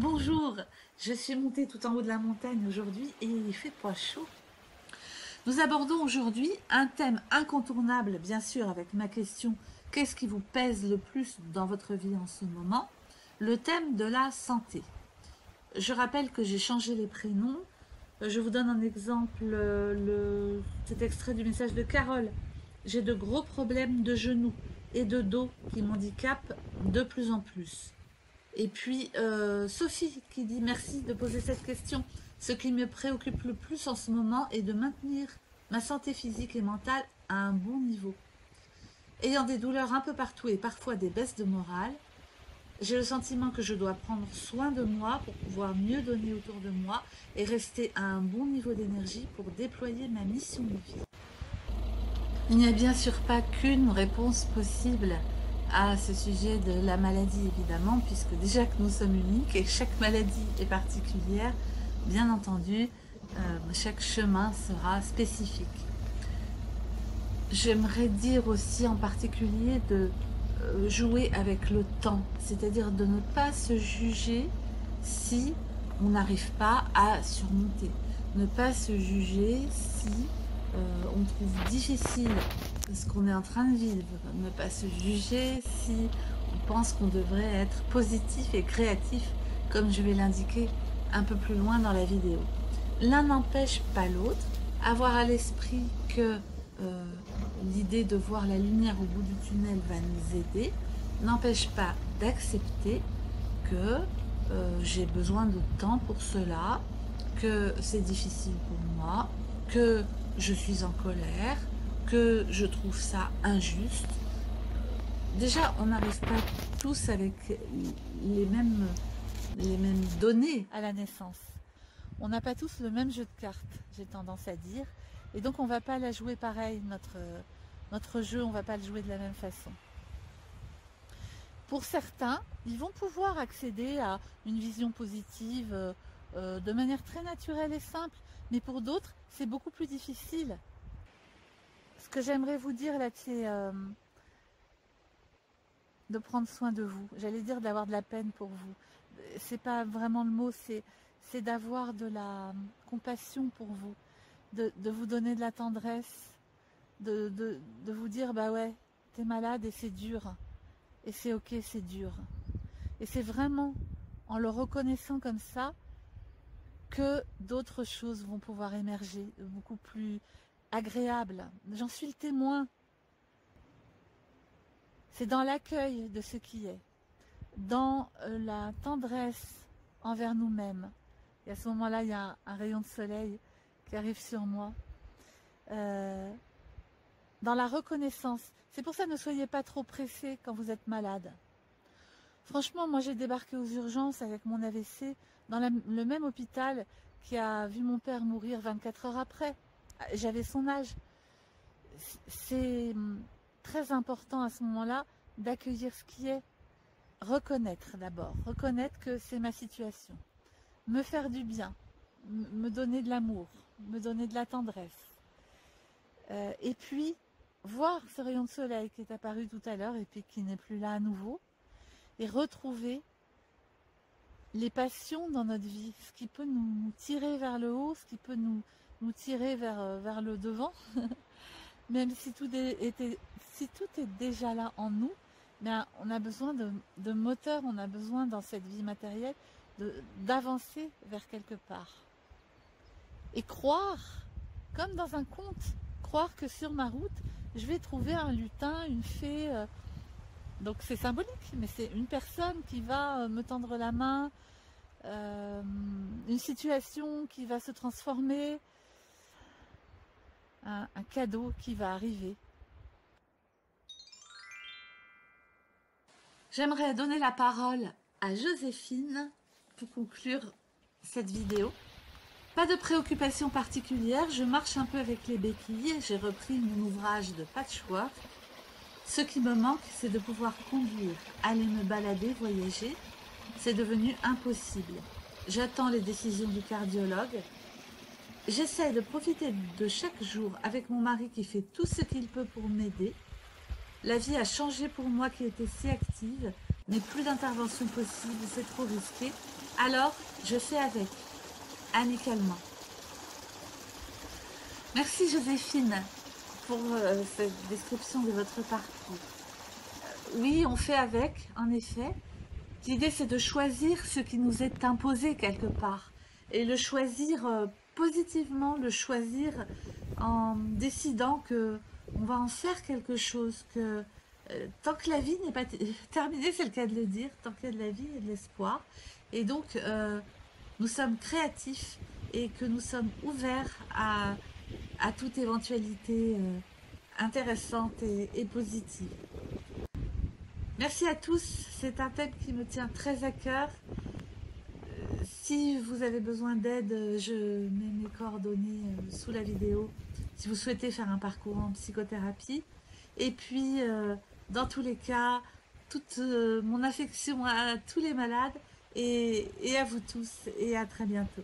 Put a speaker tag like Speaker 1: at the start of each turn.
Speaker 1: Bonjour, je suis montée tout en haut de la montagne aujourd'hui et il fait pas chaud. Nous abordons aujourd'hui un thème incontournable, bien sûr, avec ma question « Qu'est-ce qui vous pèse le plus dans votre vie en ce moment ?» Le thème de la santé. Je rappelle que j'ai changé les prénoms. Je vous donne un exemple, cet extrait du message de Carole. J'ai de gros problèmes de genoux et de dos qui m'handicapent de plus en plus. Et puis Sophie qui dit merci de poser cette question. Ce qui me préoccupe le plus en ce moment est de maintenir ma santé physique et mentale à un bon niveau. Ayant des douleurs un peu partout et parfois des baisses de morale, j'ai le sentiment que je dois prendre soin de moi pour pouvoir mieux donner autour de moi et rester à un bon niveau d'énergie pour déployer ma mission de vie. Il n'y a bien sûr pas qu'une réponse possible à ce sujet de la maladie, évidemment, puisque déjà que nous sommes uniques et chaque maladie est particulière, bien entendu, chaque chemin sera spécifique. J'aimerais dire aussi en particulier de jouer avec le temps, c'est-à-dire de ne pas se juger si on n'arrive pas à surmonter, ne pas se juger si on trouve difficile ce qu'on est en train de vivre, ne pas se juger si on pense qu'on devrait être positif et créatif, comme je vais l'indiquer un peu plus loin dans la vidéo. L'un n'empêche pas l'autre, avoir à l'esprit que l'idée de voir la lumière au bout du tunnel va nous aider, n'empêche pas d'accepter que j'ai besoin de temps pour cela, que c'est difficile pour moi, que je suis en colère, que je trouve ça injuste. Déjà, on n'arrive pas tous avec les mêmes données à la naissance. On n'a pas tous le même jeu de cartes, j'ai tendance à dire. Et donc, on ne va pas la jouer pareil, notre jeu, on ne va pas le jouer de la même façon. Pour certains, ils vont pouvoir accéder à une vision positive de manière très naturelle et simple. Mais pour d'autres, c'est beaucoup plus difficile. Ce que j'aimerais vous dire là, c'est de prendre soin de vous. J'allais dire d'avoir de la peine pour vous. C'est pas vraiment le mot, c'est d'avoir de la compassion pour vous, de vous donner de la tendresse, de vous dire bah ouais, t'es malade et c'est dur, et c'est ok, c'est dur. Et c'est vraiment en le reconnaissant comme ça que d'autres choses vont pouvoir émerger, beaucoup plus agréables. J'en suis le témoin. C'est dans l'accueil de ce qui est, dans la tendresse envers nous-mêmes. Et à ce moment-là, il y a un rayon de soleil qui arrive sur moi. Dans la reconnaissance. C'est pour ça, ne soyez pas trop pressés quand vous êtes malade. Franchement, moi j'ai débarqué aux urgences avec mon AVC dans le même hôpital qui a vu mon père mourir 24 heures après. J'avais son âge. C'est très important à ce moment-là d'accueillir ce qui est. Reconnaître d'abord, reconnaître que c'est ma situation. Me faire du bien, me donner de l'amour, me donner de la tendresse. Et puis, voir ce rayon de soleil qui est apparu tout à l'heure et puis qui n'est plus là à nouveau, et retrouver les passions dans notre vie, ce qui peut nous tirer vers le haut, ce qui peut nous tirer vers le devant, même si tout est déjà là en nous, ben, on a besoin de moteur, on a besoin dans cette vie matérielle d'avancer vers quelque part. Et croire, comme dans un conte, croire que sur ma route, je vais trouver un lutin, une fée. Donc c'est symbolique, mais c'est une personne qui va me tendre la main, une situation qui va se transformer, un cadeau qui va arriver. J'aimerais donner la parole à Joséphine pour conclure cette vidéo. Pas de préoccupation particulière, je marche un peu avec les béquilles, j'ai repris mon ouvrage de patchwork. Ce qui me manque, c'est de pouvoir conduire, aller me balader, voyager. C'est devenu impossible. J'attends les décisions du cardiologue. J'essaie de profiter de chaque jour avec mon mari qui fait tout ce qu'il peut pour m'aider. La vie a changé pour moi qui était si active, mais plus d'intervention possible, c'est trop risqué. alors je fais avec, amicalement. Merci Joséphine pour cette description de votre parcours. Oui, on fait avec, en effet. L'idée, c'est de choisir ce qui nous est imposé quelque part. Et le choisir positivement, le choisir en décidant que on va en faire quelque chose, que tant que la vie n'est pas terminée, c'est le cas de le dire, tant qu'il y a de la vie, il y a de l'espoir. Et donc, nous sommes créatifs et que nous sommes ouverts à toute éventualité intéressante et positive. Merci à tous, c'est un thème qui me tient très à cœur. Si vous avez besoin d'aide, je mets mes coordonnées sous la vidéo si vous souhaitez faire un parcours en psychothérapie. Et puis, dans tous les cas, toute mon affection à tous les malades et à vous tous et à très bientôt.